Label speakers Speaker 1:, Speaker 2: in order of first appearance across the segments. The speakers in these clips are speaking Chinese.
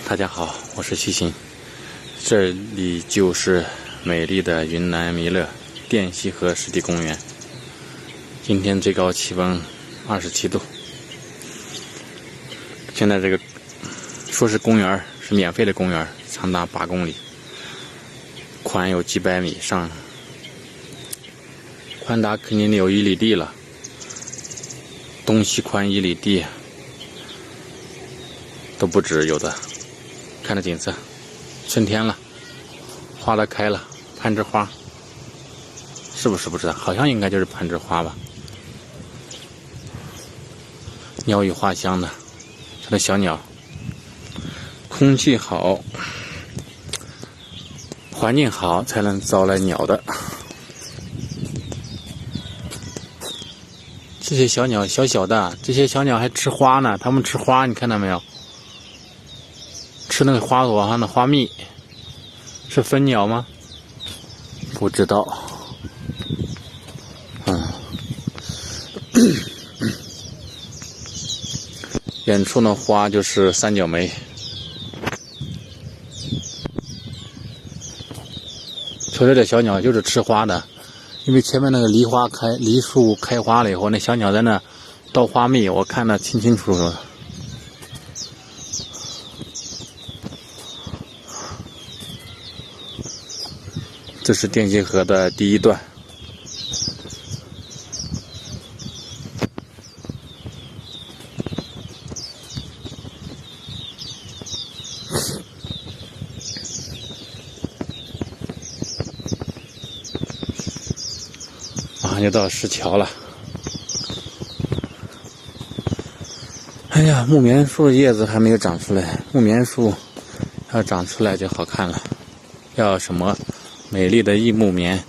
Speaker 1: 大家好，我是西行，这里就是美丽的云南弥勒滇西河湿地公园。今天最高气温27度。现在这个说是公园，是免费的公园，长达8公里，宽有几百米，宽达肯定得有1里地了，东西宽1里地都不止有的。看着景色，春天了，花都开了，攀枝花，是不是不知道？好像应该就是攀枝花吧。鸟语花香的，这的小鸟，空气好，环境好，才能招来鸟的。这些小鸟小小的，这些小鸟还吃花呢，它们吃花，你看到没有？吃那个花朵上的花蜜，是蜂鸟吗？不知道。远处的花就是三角梅。瞅瞅这小鸟就是吃花的，因为前面那个梨树开花了以后，那小鸟在那倒花蜜，我看得清清楚楚的。这是滇西河的第一段。马上就到石桥了。哎呀，木棉树的叶子还没有长出来，木棉树要长出来就好看了。要什么？美丽的异木棉。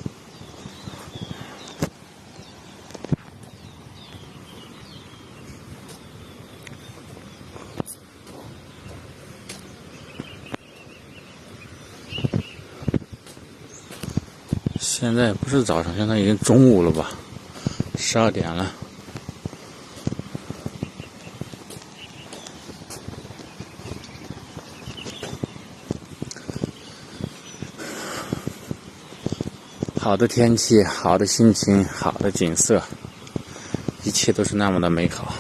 Speaker 1: 现在不是早上，现在已经中午了吧，12点了。好的天气，好的心情，好的景色，一切都是那么的美好。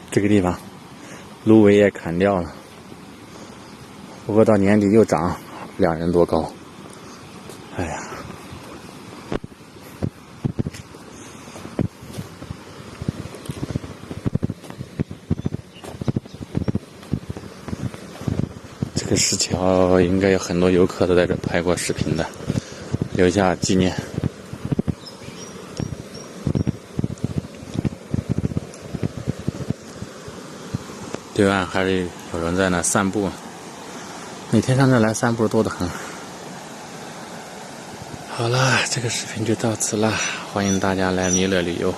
Speaker 1: 这个地方芦苇也砍掉了，不过到年底又长2人多高。哎呀，这个石桥应该有很多游客都在这拍过视频的，留下纪念。对岸还是有人在那散步，每天上这来散步多得很。好了，这个视频就到此了，欢迎大家来弥勒旅游。